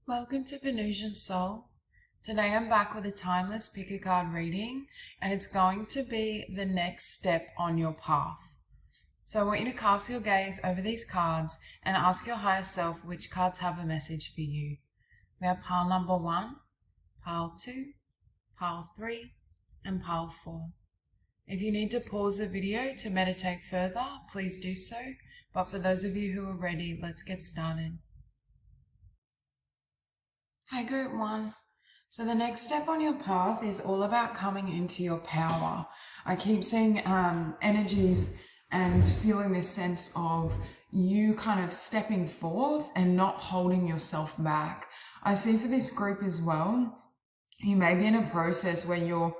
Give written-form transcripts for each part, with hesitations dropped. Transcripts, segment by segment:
Welcome to Venusian Soul. Today I'm back with a timeless pick a card reading, and it's going to be the next step on your path. So I want you to cast your gaze over these cards and ask your higher self which cards have a message for you. We have pile number 1, pile 2, pile 3, and pile 4. If you need to pause the video to meditate further, please do so. But for those of you who are ready, let's get started. Hi, Group 1. So the next step on your path is all about coming into your power. I keep seeing energies and feeling this sense of you kind of stepping forth and not holding yourself back. I see for this group as well, you may be in a process where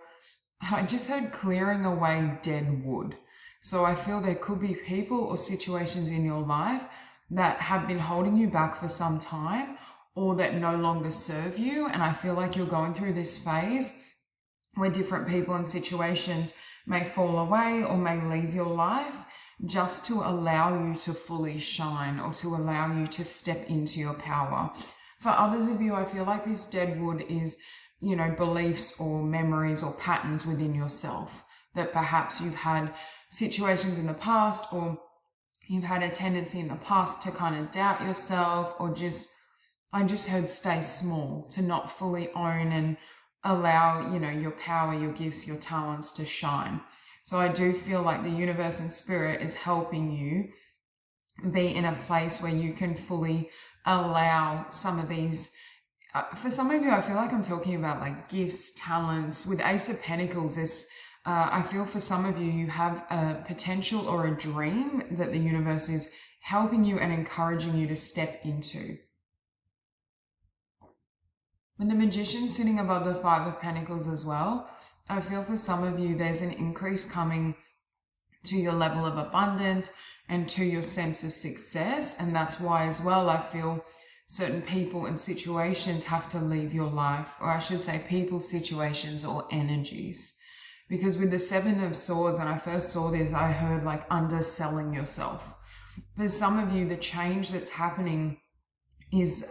I just heard clearing away dead wood. So I feel there could be people or situations in your life that have been holding you back for some time, or that no longer serve you. And I feel like you're going through this phase where different people and situations may fall away or may leave your life just to allow you to fully shine or to allow you to step into your power. For others of you, I feel like this dead wood is, beliefs or memories or patterns within yourself, that perhaps you've had situations in the past, or you've had a tendency in the past to kind of doubt yourself, or I just heard stay small, to not fully own and allow, your power, your gifts, your talents to shine. So I do feel like the universe and spirit is helping you be in a place where you can fully allow some of these. For some of you, I feel like I'm talking about like gifts, talents. With Ace of Pentacles, I feel for some of you, you have a potential or a dream that the universe is helping you and encouraging you to step into. With the Magician sitting above the Five of Pentacles as well, I feel for some of you there's an increase coming to your level of abundance and to your sense of success. And that's why as well I feel certain people and situations have to leave your life, or I should say people, situations, or energies. Because with the Seven of Swords, when I first saw this, I heard like underselling yourself. For some of you, the change that's happening is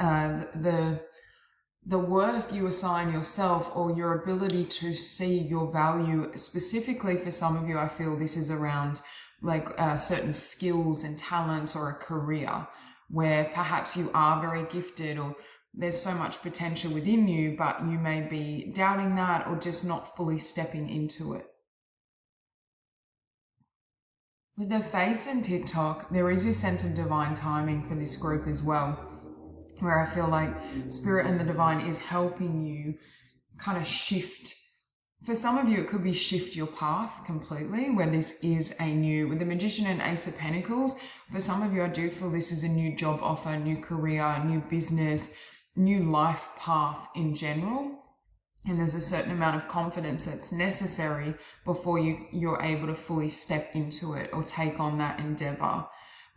the worth you assign yourself, or your ability to see your value. Specifically for some of you, I feel this is around like certain skills and talents, or a career where perhaps you are very gifted, or there's so much potential within you, but you may be doubting that or just not fully stepping into it. With the Fates and TikTok, there is a sense of divine timing for this group as well, where I feel like spirit and the divine is helping you kind of shift. For some of you, it could be shift your path completely, where this is a new, with the Magician and Ace of Pentacles, for some of you, I do feel this is a new job offer, new career, new business, new life path in general. And there's a certain amount of confidence that's necessary before you're able to fully step into it or take on that endeavor.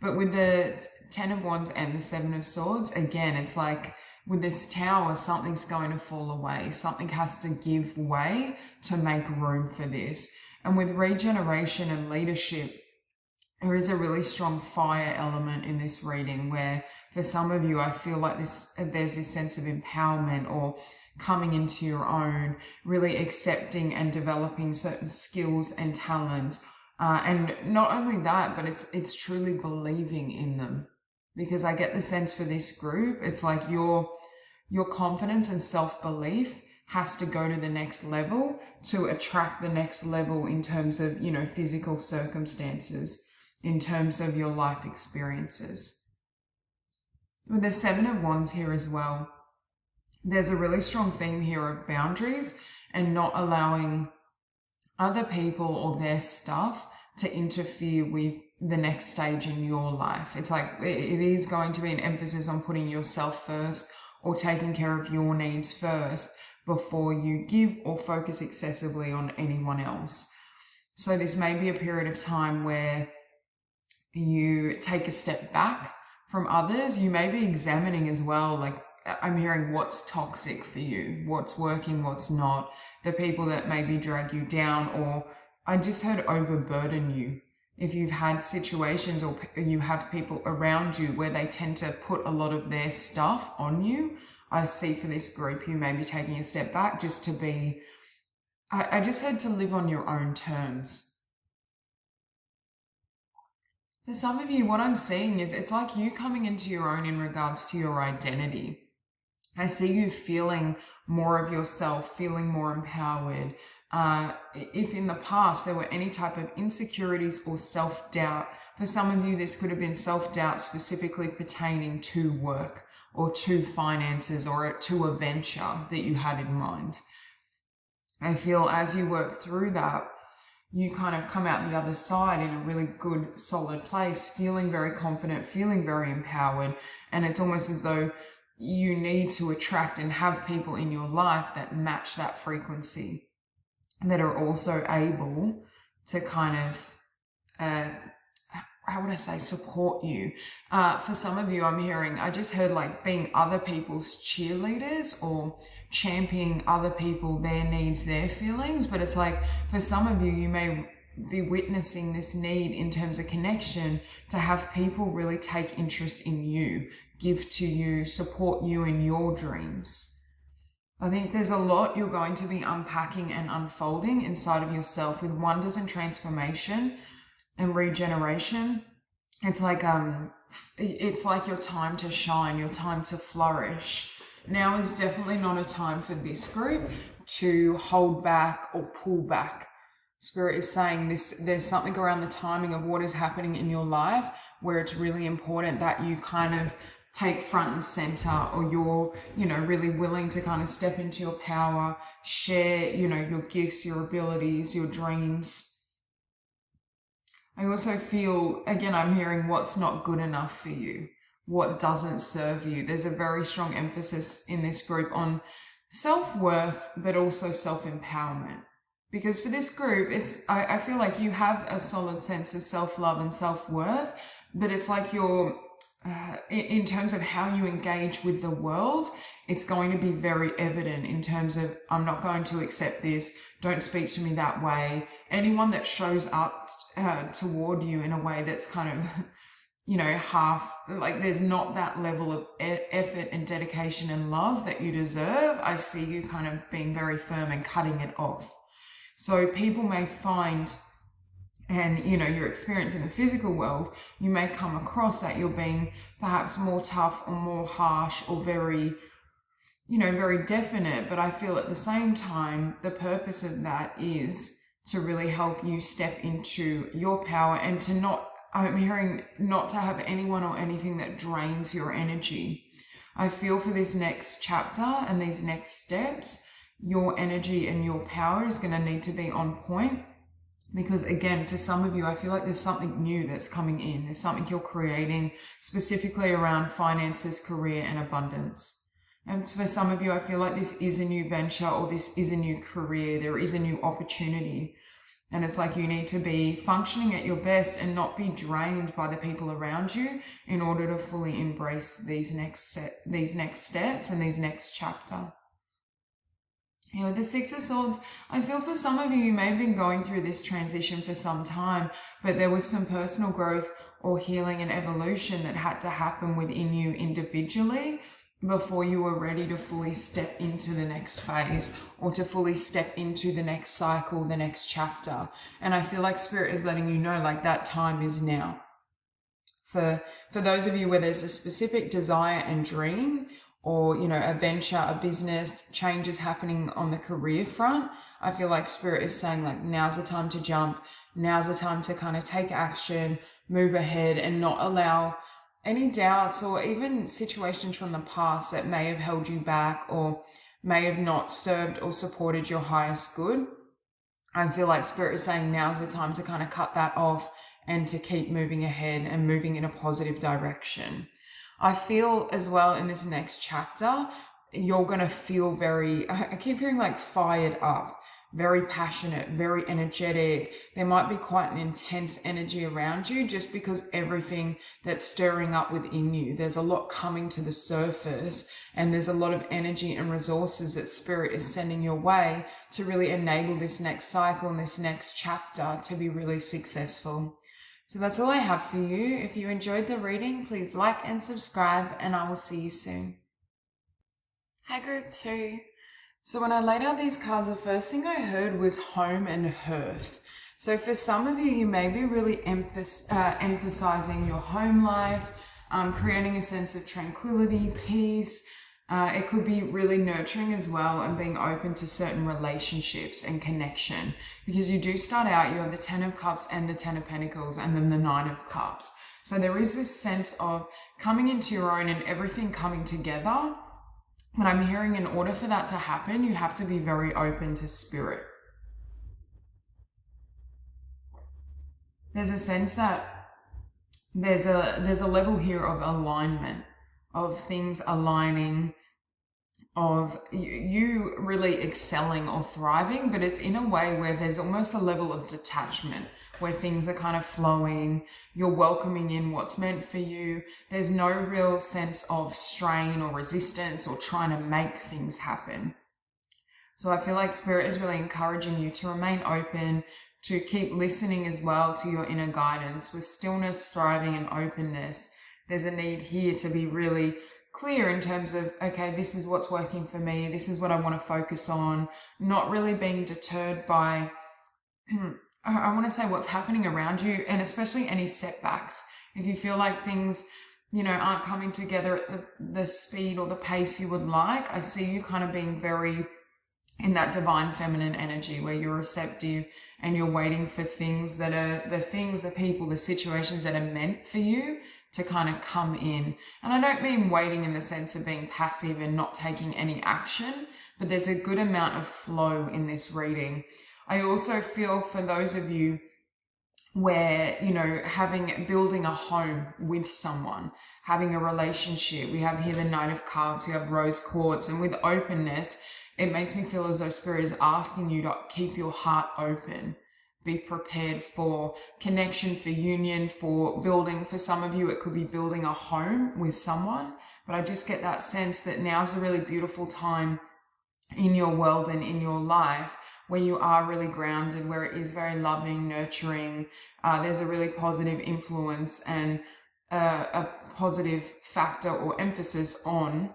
But with the Ten of Wands and the Seven of Swords, again, it's like with this Tower, something's going to fall away. Something has to give way to make room for this. And with regeneration and leadership, there is a really strong fire element in this reading, where for some of you, I feel like there's this sense of empowerment, or coming into your own, really accepting and developing certain skills and talents. And not only that, but it's truly believing in them. Because I get the sense for this group, it's like your confidence and self-belief has to go to the next level to attract the next level in terms of, physical circumstances, in terms of your life experiences. With the Seven of Wands here as well, there's a really strong theme here of boundaries and not allowing other people or their stuff to interfere with the next stage in your life. It's like it is going to be an emphasis on putting yourself first, or taking care of your needs first before you give or focus excessively on anyone else. So this may be a period of time where you take a step back from others. You may be examining as well, like I'm hearing what's toxic for you, what's working, what's not, the people that maybe drag you down, or I just heard overburden you. If you've had situations or you have people around you where they tend to put a lot of their stuff on you, I see for this group, you may be taking a step back just to be, I just heard to live on your own terms. For some of you, what I'm seeing is it's like you coming into your own in regards to your identity. I see you feeling more of yourself, feeling more empowered. If in the past there were any type of insecurities or self-doubt, for some of you this could have been self-doubt specifically pertaining to work or to finances or to a venture that you had in mind. I feel as you work through that, you kind of come out the other side in a really good, solid place, feeling very confident, feeling very empowered. And it's almost as though you need to attract and have people in your life that match that frequency, that are also able to kind of, how would I say, support you. For some of you, I'm hearing, I just heard like being other people's cheerleaders or championing other people, their needs, their feelings. But it's like for some of you, you may be witnessing this need in terms of connection to have people really take interest in you, give to you, support you in your dreams. I think there's a lot you're going to be unpacking and unfolding inside of yourself with wonders and transformation and regeneration. It's like your time to shine, your time to flourish. Now is definitely not a time for this group to hold back or pull back. Spirit is saying this, there's something around the timing of what is happening in your life where it's really important that you kind of take front and center, or you're, really willing to kind of step into your power, share, your gifts, your abilities, your dreams. I also feel, again, I'm hearing what's not good enough for you, what doesn't serve you. There's a very strong emphasis in this group on self-worth, but also self-empowerment. Because for this group, I feel like you have a solid sense of self-love and self-worth, but it's like you're, in terms of how you engage with the world, it's going to be very evident in terms of, I'm not going to accept this, don't speak to me that way. Anyone that shows up toward you in a way that's kind of, half, like there's not that level of effort and dedication and love that you deserve, I see you kind of being very firm and cutting it off. So people may find, and your experience in the physical world, you may come across that you're being perhaps more tough or more harsh or very, very definite. But I feel at the same time, the purpose of that is to really help you step into your power and to not, I'm hearing, not to have anyone or anything that drains your energy. I feel for this next chapter and these next steps, your energy and your power is going to need to be on point. Because again, for some of you, I feel like there's something new that's coming in. There's something you're creating specifically around finances, career, and abundance. And for some of you, I feel like this is a new venture or this is a new career. There is a new opportunity. And it's like you need to be functioning at your best and not be drained by the people around you in order to fully embrace these next steps and these next chapter. The Six of Swords, I feel for some of you, you may have been going through this transition for some time, but there was some personal growth or healing and evolution that had to happen within you individually before you were ready to fully step into the next phase or to fully step into the next cycle, the next chapter. And I feel like Spirit is letting you know, like, that time is now. For those of you where there's a specific desire and dream, or, a venture, a business, changes happening on the career front, I feel like Spirit is saying, like, now's the time to jump. Now's the time to kind of take action, move ahead, and not allow any doubts or even situations from the past that may have held you back or may have not served or supported your highest good. I feel like Spirit is saying now's the time to kind of cut that off and to keep moving ahead and moving in a positive direction. I feel as well in this next chapter, you're going to feel very, I keep hearing like fired up, very passionate, very energetic. There might be quite an intense energy around you just because everything that's stirring up within you, there's a lot coming to the surface and there's a lot of energy and resources that Spirit is sending your way to really enable this next cycle and this next chapter to be really successful. So that's all I have for you. If you enjoyed the reading, please like and subscribe, and I will see you soon. Hi, group 2. So when I laid out these cards, the first thing I heard was home and hearth. So for some of you, you may be really emphasizing your home life, creating a sense of tranquility, peace. It could be really nurturing as well, and being open to certain relationships and connection. Because you do start out, you have the 10 of Cups and the 10 of Pentacles, and then the 9 of Cups. So there is this sense of coming into your own and everything coming together. But I'm hearing, in order for that to happen, you have to be very open to spirit. There's a sense that there's a level here of alignment, of things aligning, of you really excelling or thriving, but it's in a way where there's almost a level of detachment, where things are kind of flowing, you're welcoming in what's meant for you. There's no real sense of strain or resistance or trying to make things happen. So I feel like Spirit is really encouraging you to remain open, to keep listening as well to your inner guidance. With stillness, thriving, and openness, there's a need here to be really clear in terms of, okay, this is what's working for me, this is what I want to focus on, not really being deterred by I want to say what's happening around you, and especially any setbacks. If you feel like things, aren't coming together at the speed or the pace you would like, I see you kind of being very in that divine feminine energy where you're receptive and you're waiting for things that are the people, the situations that are meant for you to kind of come in. And I don't mean waiting in the sense of being passive and not taking any action, but there's a good amount of flow in this reading. I also feel for those of you where, building a home with someone, having a relationship. We have here the Knight of Cups, we have Rose Quartz, and with openness, it makes me feel as though Spirit is asking you to keep your heart open. Be prepared for connection, for union, for building. For some of you, it could be building a home with someone, but I just get that sense that now's a really beautiful time in your world and in your life where you are really grounded, where it is very loving, nurturing. There's a really positive influence and a positive factor or emphasis on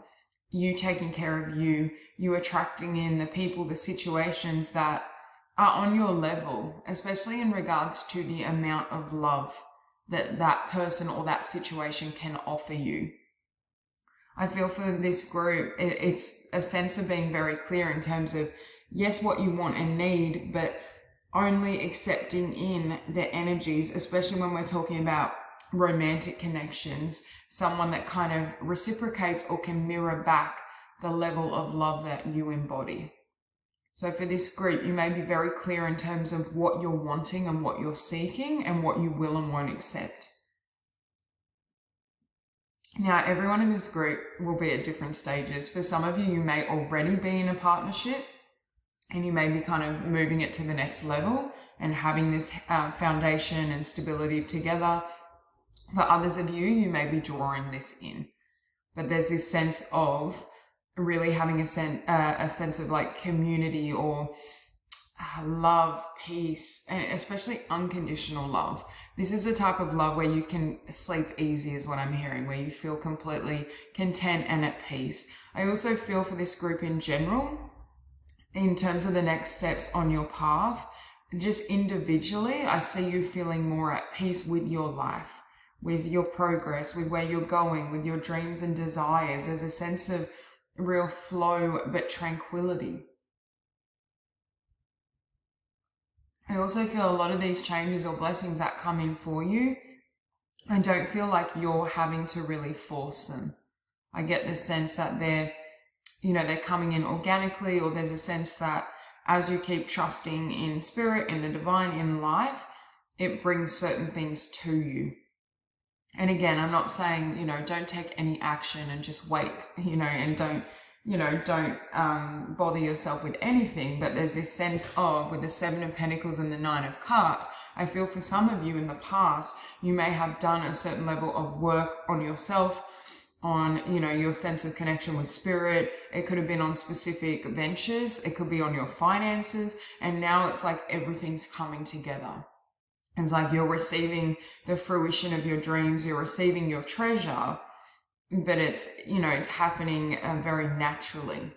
you taking care of you attracting in the people, the situations that are on your level, especially in regards to the amount of love that that person or that situation can offer you. I feel for this group, it's a sense of being very clear in terms of, yes, what you want and need, but only accepting in the energies, especially when we're talking about romantic connections, someone that kind of reciprocates or can mirror back the level of love that you embody. So for this group, you may be very clear in terms of what you're wanting and what you're seeking and what you will and won't accept. Now, everyone in this group will be at different stages. For some of you, you may already be in a partnership and you may be kind of moving it to the next level and having this foundation and stability together. For others of you, you may be drawing this in. But there's this sense of really having a sense of like community or love, peace, and especially unconditional love. This is the type of love where you can sleep easy is what I'm hearing, where you feel completely content and at peace. I also feel for this group in general, in terms of the next steps on your path, just individually, I see you feeling more at peace with your life, with your progress, with where you're going, with your dreams and desires. There's a sense of real flow, but tranquility. I also feel a lot of these changes or blessings that come in for you, I don't feel like you're having to really force them. I get the sense that they're coming in organically, or there's a sense that as you keep trusting in spirit, in the divine, in life, it brings certain things to you. And again, I'm not saying, don't take any action and just wait, and don't bother yourself with anything. But there's this sense of, with the 7 of Pentacles and the 9 of Cups, I feel for some of you in the past, you may have done a certain level of work on yourself, on, your sense of connection with spirit. It could have been on specific ventures. It could be on your finances. And now it's like everything's coming together. It's like you're receiving the fruition of your dreams. You're receiving your treasure. but it's, you know, it's happening very naturally.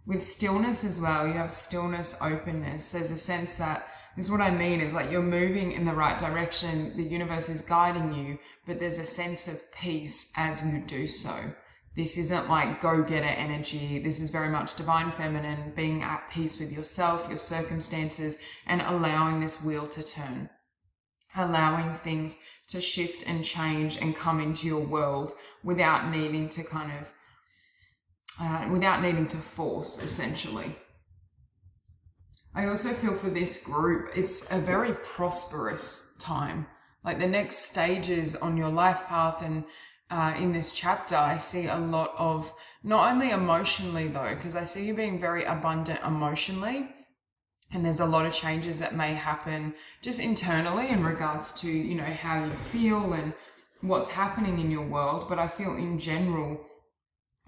With stillness as well, you have stillness, openness. There's a sense that, this is what I mean, is like you're moving in the right direction, the universe is guiding you, but there's a sense of peace as you do so. This isn't like go-getter energy. This is very much divine feminine, being at peace with yourself, your circumstances, and allowing this wheel to turn. Allowing things to shift and change and come into your world without needing to kind of, without needing to force, essentially. I also feel for this group, it's a very prosperous time. Like the next stages on your life path, and in this chapter, I see a lot of, not only emotionally though, because I see you being very abundant emotionally, and there's a lot of changes that may happen just internally in regards to, you know, how you feel and what's happening in your world. But I feel in general,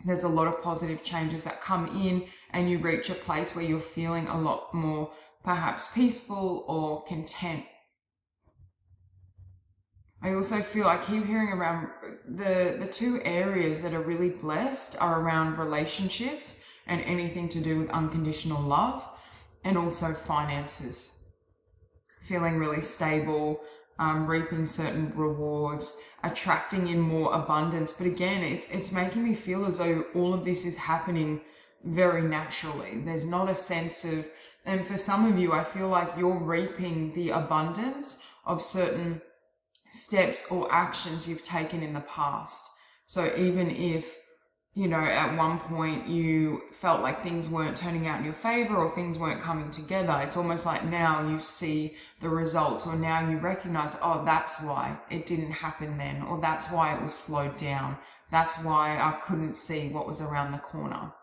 there's a lot of positive changes that come in, and you reach a place where you're feeling a lot more perhaps peaceful or content. I also feel, I keep hearing around the two areas that are really blessed are around relationships and anything to do with unconditional love, and also finances. Feeling really stable, reaping certain rewards, attracting in more abundance. But again, it's making me feel as though all of this is happening very naturally. There's not a sense of, and for some of you, I feel like you're reaping the abundance of certain steps or actions you've taken in the past. So even if, you know, at one point you felt like things weren't turning out in your favor or things weren't coming together, it's almost like now you see the results, or now you recognize, oh, that's why it didn't happen then, or that's why it was slowed down. That's why I couldn't see what was around the corner.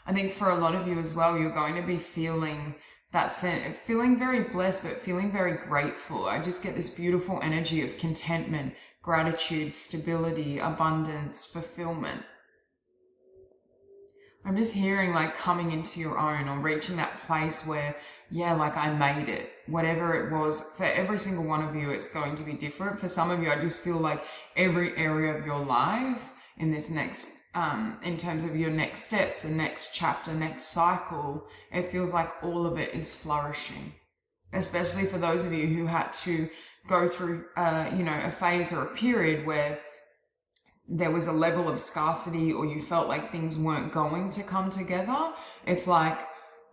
I think for a lot of you as well, you're going to be feeling that sense, feeling very blessed, but feeling very grateful. I just get this beautiful energy of contentment, gratitude, stability, abundance, fulfillment. I'm just hearing like coming into your own, or reaching that place where, yeah, like I made it. Whatever it was, for every single one of you, it's going to be different. For some of you, I just feel like every area of your life in this next, in terms of your next steps, the next chapter, next cycle, it feels like all of it is flourishing. Especially for those of you who had to go through, you know, a phase or a period where there was a level of scarcity, or you felt like things weren't going to come together. It's like,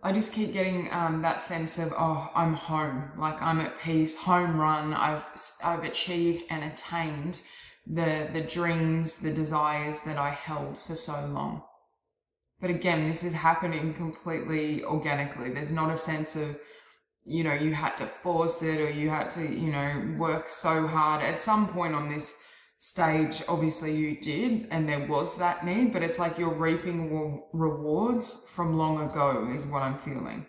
I just keep getting that sense of, oh, I'm home, like I'm at peace, home run. I've achieved and attained the dreams, the desires that I held for so long. But again, this is happening completely organically. There's not a sense of, you know, you had to force it, or you had to, you know, work so hard. At some point on this stage, obviously you did, and there was that need, but it's like you're reaping rewards from long ago is what I'm feeling.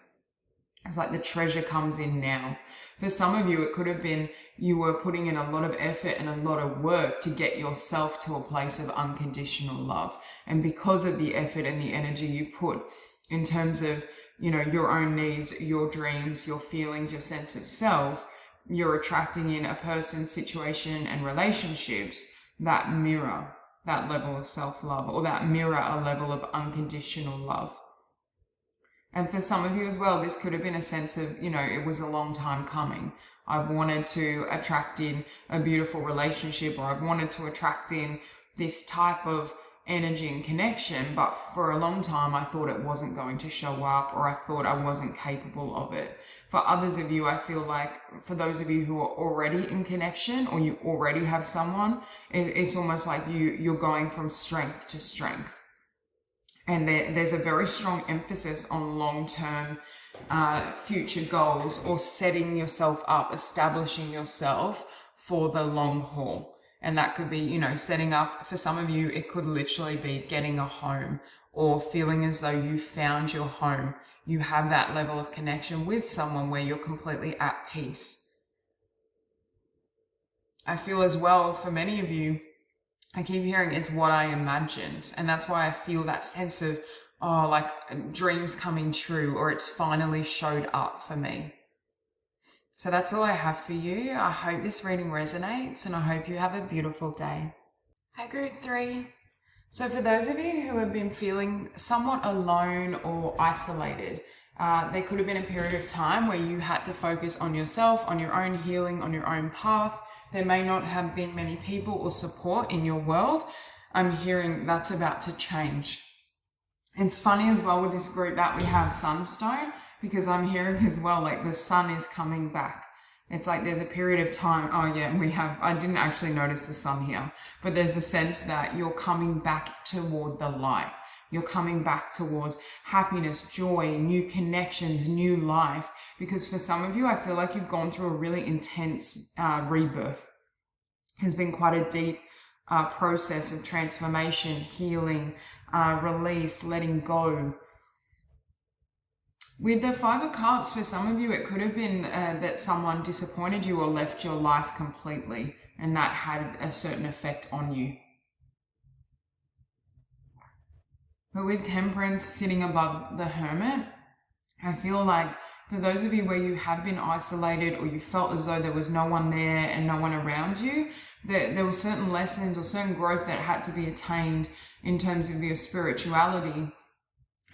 It's like the treasure comes in now. For some of you, it could have been you were putting in a lot of effort and a lot of work to get yourself to a place of unconditional love. And because of the effort and the energy you put in terms of, you know, your own needs, your dreams, your feelings, your sense of self, you're attracting in a person, situation, and relationships that mirror that level of self-love, or that mirror a level of unconditional love. And for some of you as well, this could have been a sense of, you know, it was a long time coming. I've wanted to attract in a beautiful relationship, or I've wanted to attract in this type of energy and connection, but for a long time I thought it wasn't going to show up, or I thought I wasn't capable of it. For others of you, I feel like for those of you who are already in connection, or you already have someone, it's almost like you're going from strength to strength. And there's a very strong emphasis on long-term future goals, or setting yourself up, establishing yourself for the long haul. And that could be, you know, setting up, for some of you, it could literally be getting a home, or feeling as though you found your home. You have that level of connection with someone where you're completely at peace. I feel as well, for many of you, I keep hearing it's what I imagined. And that's why I feel that sense of, oh, like dreams coming true, or it's finally showed up for me. So that's all I have for you. I hope this reading resonates, and I hope you have a beautiful day. Hi, group 3. So for those of you who have been feeling somewhat alone or isolated, there could have been a period of time where you had to focus on yourself, on your own healing, on your own path. There may not have been many people or support in your world. I'm hearing that's about to change. It's funny as well with this group that we have Sunstone, because I'm hearing as well, like the sun is coming back. It's like there's a period of time. Oh yeah, I didn't actually notice the sun here, but there's a sense that you're coming back toward the light. You're coming back towards happiness, joy, new connections, new life. Because for some of you, I feel like you've gone through a really intense rebirth. Has been quite a deep process of transformation, healing, release, letting go. With the Five of Cups, for some of you, it could have been that someone disappointed you or left your life completely, and that had a certain effect on you. But with Temperance sitting above the Hermit, I feel like for those of you where you have been isolated or you felt as though there was no one there and no one around you, there were certain lessons or certain growth that had to be attained in terms of your spirituality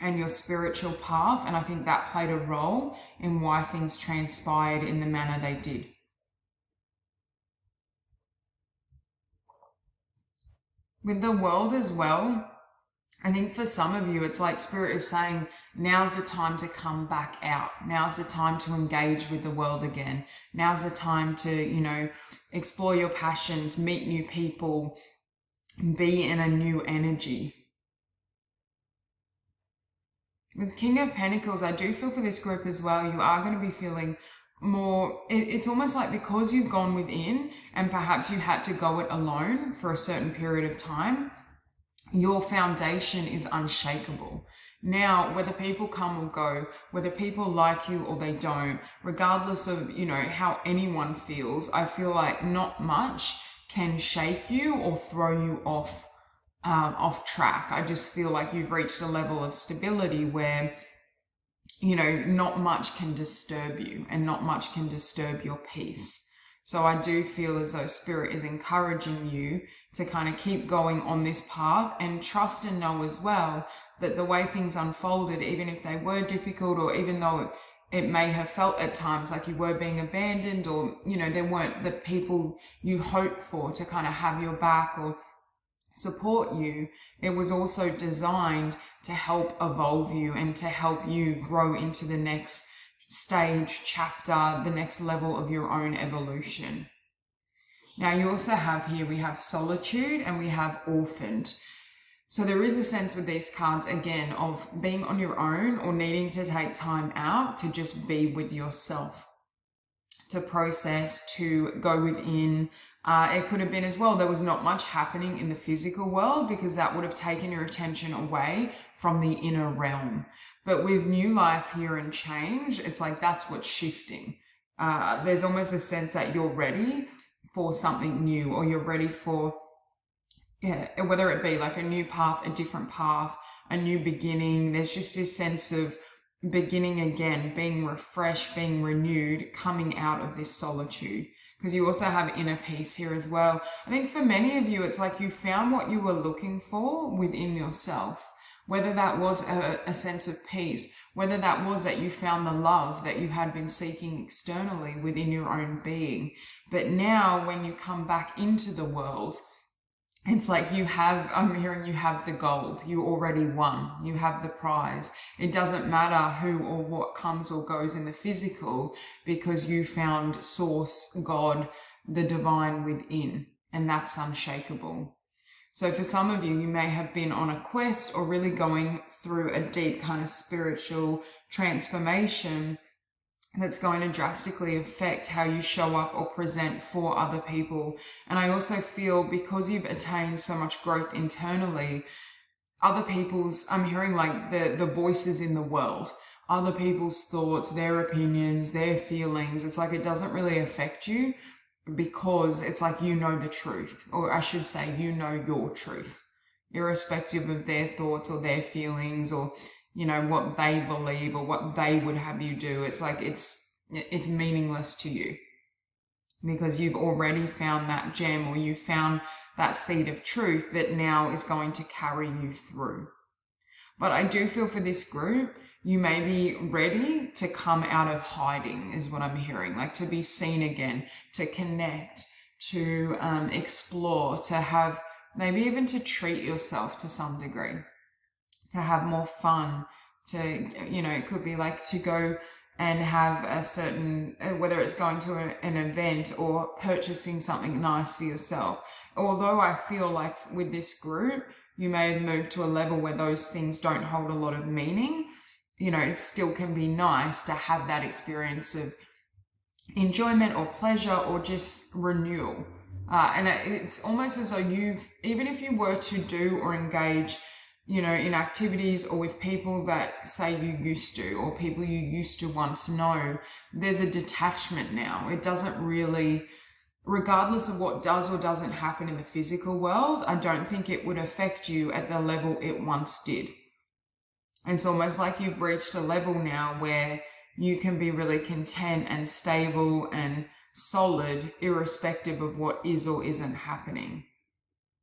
and your spiritual path. And I think that played a role in why things transpired in the manner they did. With the World as well, I think for some of you, it's like Spirit is saying, now's the time to come back out. Now's the time to engage with the world again. Now's the time to, explore your passions, meet new people, be in a new energy. With King of Pentacles, I do feel for this group as well, you are going to be feeling more, it's almost like because you've gone within and perhaps you had to go it alone for a certain period of time, your foundation is unshakable. Now, whether people come or go, whether people like you or they don't, regardless of, how anyone feels, I feel like not much can shake you or throw you off track. I just feel like you've reached a level of stability where, not much can disturb you and not much can disturb your peace. So I do feel as though Spirit is encouraging you to kind of keep going on this path and trust and know as well that the way things unfolded, even if they were difficult or even though it may have felt at times like you were being abandoned or, there weren't the people you hoped for to kind of have your back or support you, it was also designed to help evolve you and to help you grow into the next stage, chapter, the next level of your own evolution. Now you also have here, we have solitude and we have orphaned. So there is a sense with these cards, again, of being on your own or needing to take time out to just be with yourself, to process, to go within. It could have been as well, there was not much happening in the physical world because that would have taken your attention away from the inner realm. But with new life here and change, it's like that's what's shifting. There's almost a sense that you're ready for something new or you're ready for, whether it be like a new path, a different path, a new beginning. There's just this sense of beginning again, being refreshed, being renewed, coming out of this solitude. Because you also have inner peace here as well. I think for many of you, it's like you found what you were looking for within yourself. Whether that was a sense of peace, whether that was that you found the love that you had been seeking externally within your own being. But now when you come back into the world, it's like I'm hearing you have the gold. You already won. You have the prize. It doesn't matter who or what comes or goes in the physical because you found Source, God, the divine within, and that's unshakable. So for some of you, you may have been on a quest or really going through a deep kind of spiritual transformation that's going to drastically affect how you show up or present for other people. And I also feel because you've attained so much growth internally, other people's, I'm hearing like the voices in the world, other people's thoughts, their opinions, their feelings, it's like it doesn't really affect you because it's like you know the truth, or I should say you know your truth, irrespective of their thoughts or their feelings or what they believe or what they would have you do. It's like it's meaningless to you because you've already found that gem or you found that seed of truth that now is going to carry you through. But I do feel for this group, you may be ready to come out of hiding, is what I'm hearing, like to be seen again, to connect, to explore, to have, maybe even to treat yourself to some degree, to have more fun, to, you know, it could be like to go and have a certain, whether it's going to an event or purchasing something nice for yourself. Although I feel like with this group, you may have moved to a level where those things don't hold a lot of meaning. You know, it still can be nice to have that experience of enjoyment or pleasure or just renewal. And it's almost as though you've, even if you were to do or engage, you know, in activities or with people that say you used to, or people you used to once know, there's a detachment now. It doesn't really, regardless of what does or doesn't happen in the physical world, I don't think it would affect you at the level it once did. It's almost like you've reached a level now where you can be really content and stable and solid, irrespective of what is or isn't happening.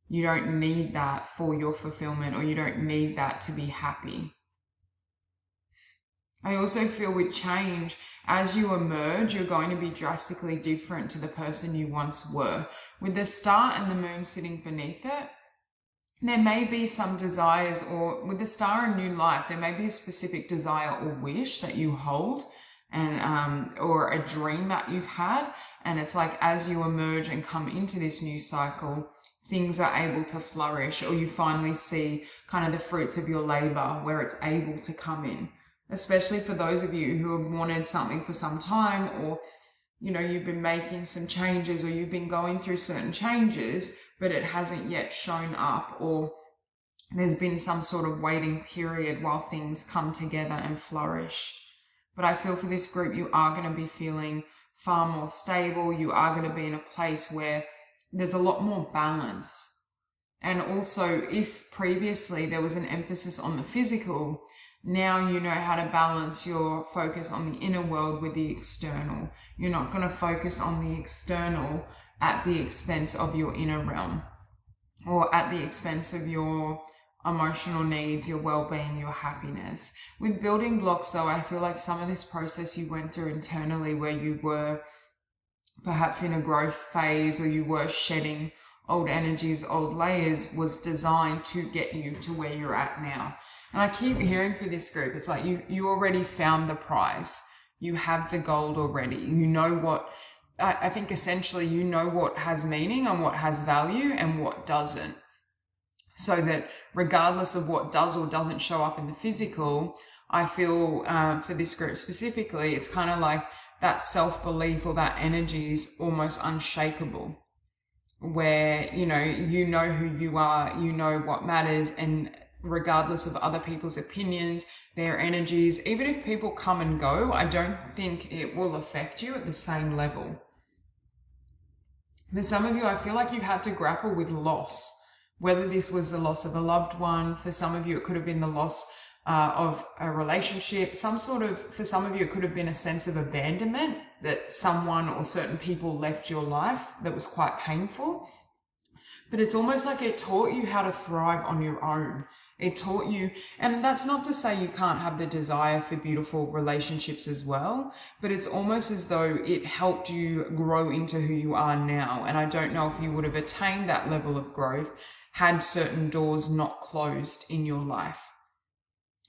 You don't need that for your fulfillment, or you don't need that to be happy. I also feel with change, as you emerge, you're going to be drastically different to the person you once were. With the star and the moon sitting beneath it, there may be some desires, or with the star and new life, there may be a specific desire or wish that you hold, and or a dream that you've had. And it's like, as you emerge and come into this new cycle, things are able to flourish, or you finally see kind of the fruits of your labor where it's able to come in. Especially for those of you who have wanted something for some time, or, you know, you've been making some changes, or you've been going through certain changes, but it hasn't yet shown up, or there's been some sort of waiting period while things come together and flourish. But I feel for this group, you are going to be feeling far more stable. You are going to be in a place where there's a lot more balance. And also, if previously there was an emphasis on the physical, now you know how to balance your focus on the inner world with the external. You're not going to focus on the external at the expense of your inner realm, or at the expense of your emotional needs, your well-being, your happiness. With building blocks, though, I feel like some of this process you went through internally, where you were perhaps in a growth phase, or you were shedding old energies, old layers, was designed to get you to where you're at now. And I keep hearing for this group, it's like you already found the prize. You have the gold already. You know what, I think essentially you know what has meaning and what has value and what doesn't. So that regardless of what does or doesn't show up in the physical, I feel for this group specifically, it's kind of like that self-belief or that energy is almost unshakable, where, you know who you are, you know what matters, and regardless of other people's opinions, their energies, even if people come and go, I don't think it will affect you at the same level. For some of you, I feel like you've had to grapple with loss, whether this was the loss of a loved one. For some of you, it could have been the loss of a relationship, for some of you, it could have been a sense of abandonment, that someone or certain people left your life that was quite painful. But it's almost like it taught you how to thrive on your own. It taught you, and that's not to say you can't have the desire for beautiful relationships as well, but it's almost as though it helped you grow into who you are now. And I don't know if you would have attained that level of growth had certain doors not closed in your life.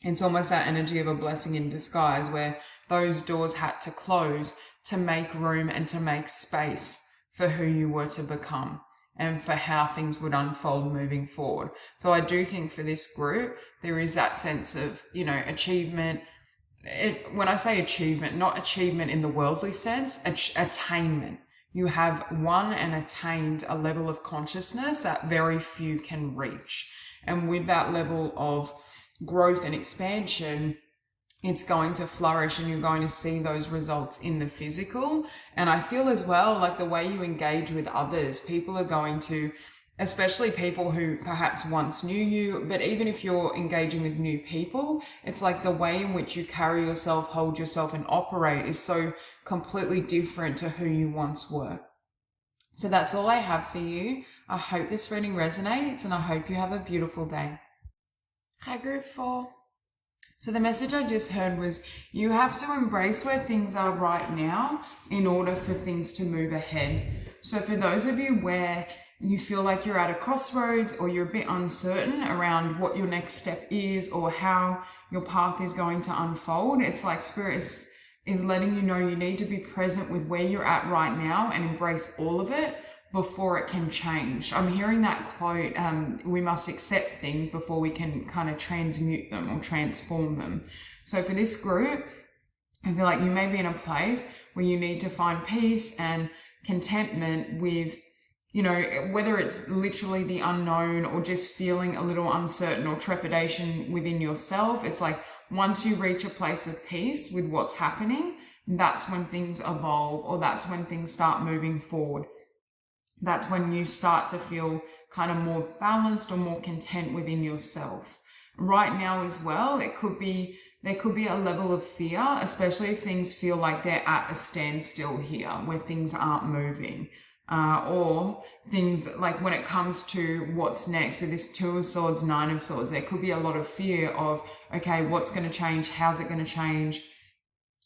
It's almost that energy of a blessing in disguise, where those doors had to close to make room and to make space for who you were to become, and for how things would unfold moving forward. So I do think for this group, there is that sense of, achievement. When I say achievement, not achievement in the worldly sense, attainment. You have won and attained a level of consciousness that very few can reach. And with that level of growth and expansion, it's going to flourish, and you're going to see those results in the physical. And I feel as well, like the way you engage with others, people are going to, especially people who perhaps once knew you, but even if you're engaging with new people, it's like the way in which you carry yourself, hold yourself, and operate is so completely different to who you once were. So that's all I have for you. I hope this reading resonates, and I hope you have a beautiful day. Hi, Group 4. So the message I just heard was you have to embrace where things are right now in order for things to move ahead. So for those of you where you feel like you're at a crossroads or you're a bit uncertain around what your next step is or how your path is going to unfold, it's like Spirit is letting you know you need to be present with where you're at right now and embrace all of it before it can change. I'm hearing that quote, we must accept things before we can kind of transmute them or transform them. So for this group, I feel like you may be in a place where you need to find peace and contentment with, you know, whether it's literally the unknown or just feeling a little uncertain or trepidation within yourself. It's like once you reach a place of peace with what's happening, that's when things evolve, or that's when things start moving forward. That's when you start to feel kind of more balanced or more content within yourself. Right now as well, there could be a level of fear, especially if things feel like they're at a standstill here, where things aren't moving. Or things like when it comes to what's next, with this 2 of Swords, 9 of Swords, there could be a lot of fear of, okay, what's going to change? How's it going to change?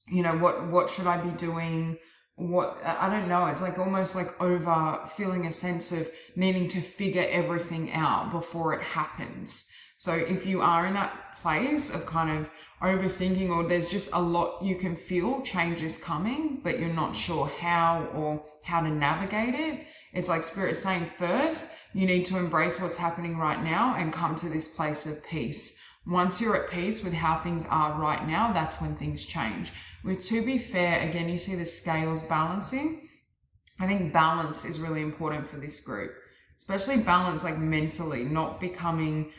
You know, what should I be doing? I don't know. It's like almost like over feeling a sense of needing to figure everything out before it happens. So if you are in that place of kind of overthinking, or there's just a lot you can feel change is coming, but you're not sure how or how to navigate it, it's like Spirit is saying first, you need to embrace what's happening right now and come to this place of peace. Once you're at peace with how things are right now, that's when things change. To be fair, again, you see the scales balancing. I think balance is really important for this group, especially balance like mentally, not becoming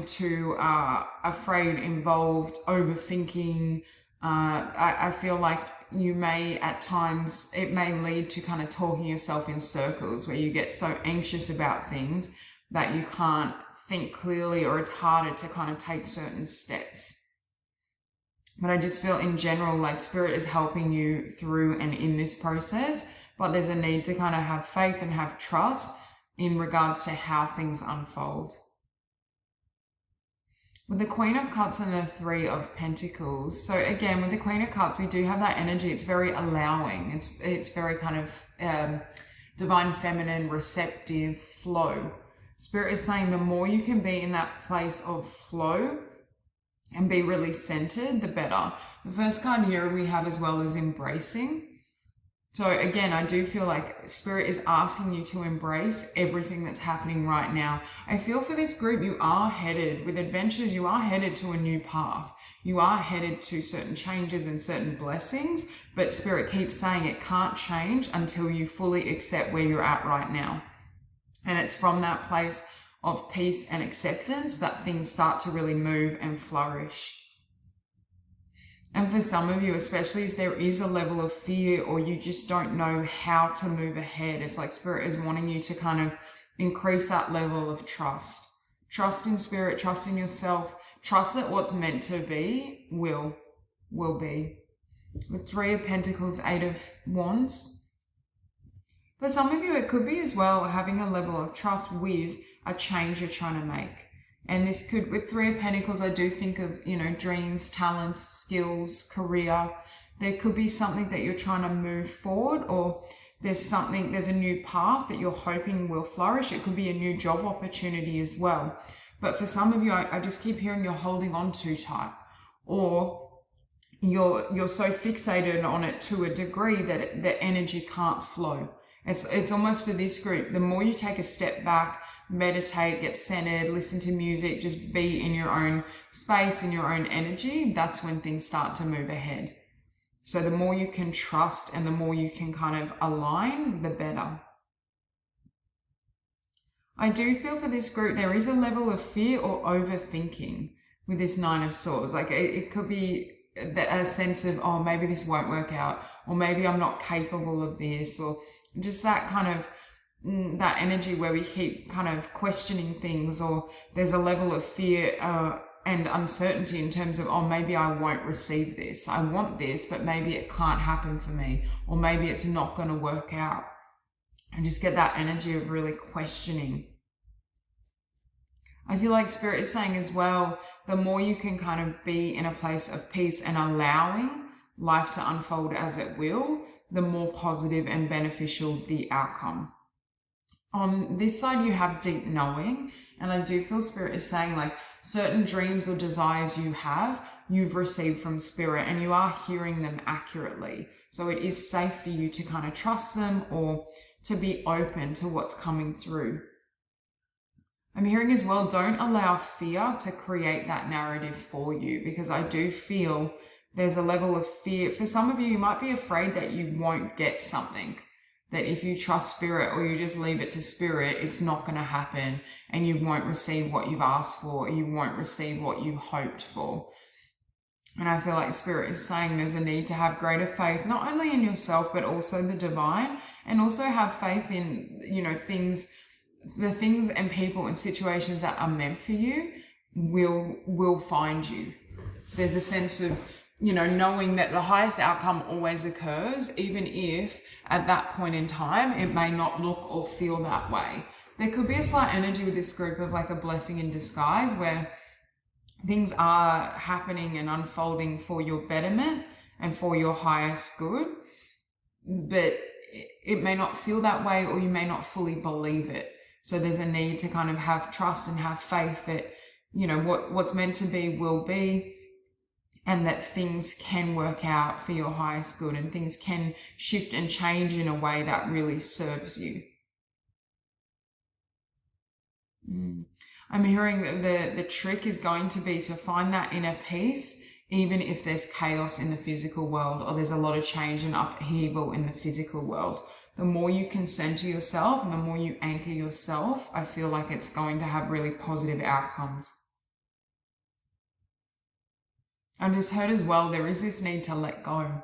too afraid, involved, overthinking. I feel like you may, at times, it may lead to kind of talking yourself in circles where you get so anxious about things that you can't think clearly, or it's harder to kind of take certain steps. But I just feel in general like Spirit is helping you through and in this process, but there's a need to kind of have faith and have trust in regards to how things unfold. With the Queen of Cups and the 3 of Pentacles. So again, with the Queen of Cups, we do have that energy. It's very allowing. It's very kind of divine feminine, receptive flow. Spirit is saying the more you can be in that place of flow and be really centered, the better. The first card here we have as well is embracing. So again, I do feel like Spirit is asking you to embrace everything that's happening right now. I feel for this group, you are headed with adventures, you are headed to a new path. You are headed to certain changes and certain blessings, but Spirit keeps saying it can't change until you fully accept where you're at right now. And it's from that place of peace and acceptance that things start to really move and flourish. And for some of you, especially if there is a level of fear or you just don't know how to move ahead, it's like Spirit is wanting you to kind of increase that level of trust. Trust in Spirit, trust in yourself, trust that what's meant to be will be. With 3 of Pentacles, 8 of Wands. For some of you, it could be as well having a level of trust with a change you're trying to make. And this could, with 3 of Pentacles, I do think of, you know, dreams, talents, skills, career. There could be something that you're trying to move forward, or there's a new path that you're hoping will flourish. It could be a new job opportunity as well. But for some of you, I just keep hearing you're holding on too tight, or you're so fixated on it to a degree that the energy can't flow. It's almost for this group, the more you take a step back, meditate, get centered, listen to music, just be in your own space, in your own energy, that's when things start to move ahead. So the more you can trust and the more you can kind of align, the better. I do feel for this group, there is a level of fear or overthinking with this 9 of Swords. Like it could be a sense of, oh, maybe this won't work out, or maybe I'm not capable of this, or just that kind of that energy where we keep kind of questioning things, or there's a level of fear and uncertainty in terms of, oh, maybe I won't receive this. I want this, but maybe it can't happen for me, or maybe it's not going to work out. And just get that energy of really questioning. I feel like Spirit is saying as well, the more you can kind of be in a place of peace and allowing life to unfold as it will, the more positive and beneficial the outcome. On this side, you have deep knowing, and I do feel Spirit is saying like certain dreams or desires you've received from Spirit, and you are hearing them accurately. So it is safe for you to kind of trust them or to be open to what's coming through. I'm hearing as well, don't allow fear to create that narrative for you, because I do feel there's a level of fear. For some of you, you might be afraid that you won't get something, that if you trust Spirit or you just leave it to Spirit, it's not going to happen and you won't receive what you've asked for, or you won't receive what you hoped for. And I feel like Spirit is saying there's a need to have greater faith, not only in yourself, but also the divine, and also have faith in, the things and people and situations that are meant for you will find you. There's a sense of, knowing that the highest outcome always occurs, even if at that point in time, it may not look or feel that way. There could be a slight energy with this group of like a blessing in disguise, where things are happening and unfolding for your betterment and for your highest good, but it may not feel that way, or you may not fully believe it. So there's a need to kind of have trust and have faith that, what's meant to be will be, and that things can work out for your highest good, and things can shift and change in a way that really serves you. I'm hearing that the trick is going to be to find that inner peace, even if there's chaos in the physical world, or there's a lot of change and upheaval in the physical world. The more you can center yourself and the more you anchor yourself, I feel like it's going to have really positive outcomes. I just heard as well, there is this need to let go.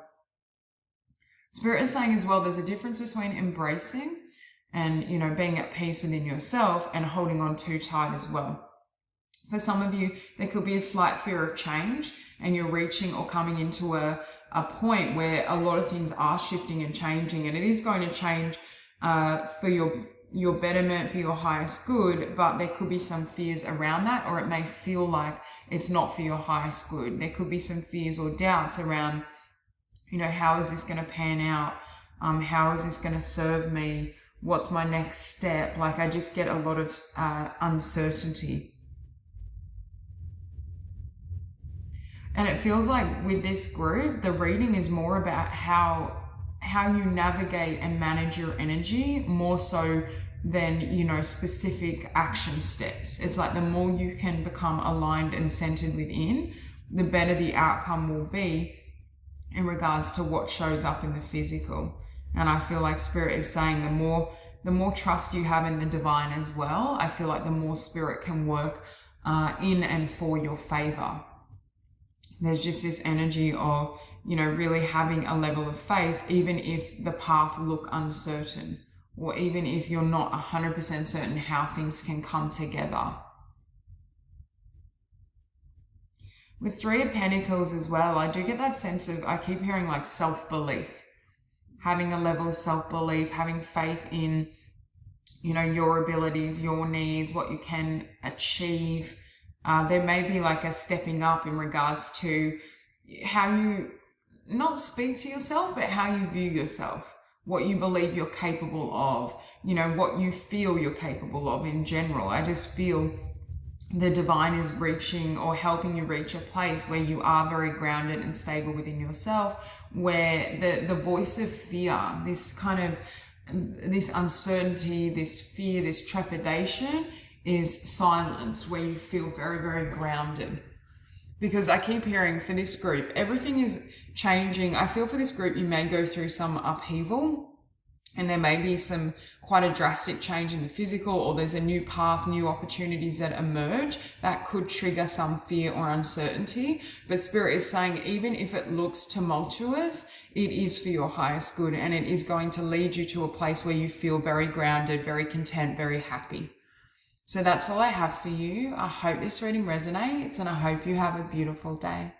Spirit is saying as well, there's a difference between embracing and, being at peace within yourself and holding on too tight as well. For some of you, there could be a slight fear of change, and you're reaching or coming into a point where a lot of things are shifting and changing, and it is going to change for your betterment, for your highest good, but there could be some fears around that, or it may feel like it's not for your highest good. There could be some fears or doubts around, how is this going to pan out? How is this going to serve me? What's my next step? Like, I just get a lot of uncertainty. And it feels like with this group, the reading is more about how you navigate and manage your energy, more so than, specific action steps. It's like the more you can become aligned and centered within, the better the outcome will be in regards to what shows up in the physical. And I feel like Spirit is saying the more trust you have in the divine as well, I feel like the more Spirit can work in and for your favor. There's just this energy of, really having a level of faith, even if the path look uncertain, or even if you're not 100% certain how things can come together. With Three of Pentacles as well, I do get that sense of, I keep hearing like self-belief, having a level of self-belief, having faith in, your abilities, your needs, what you can achieve. There may be like a stepping up in regards to how you not speak to yourself, but how you view yourself, what you believe you're capable of, what you feel you're capable of in general. I just feel the divine is reaching or helping you reach a place where you are very grounded and stable within yourself, where the voice of fear, this uncertainty, this fear, this trepidation is silenced, where you feel very, very grounded. Because I keep hearing for this group, everything is changing. I feel for this group, you may go through some upheaval, and there may be some quite a drastic change in the physical, or there's a new path, new opportunities that emerge that could trigger some fear or uncertainty. But Spirit is saying, even if it looks tumultuous, it is for your highest good, and it is going to lead you to a place where you feel very grounded, very content, very happy. So that's all I have for you. I hope this reading resonates, and I hope you have a beautiful day.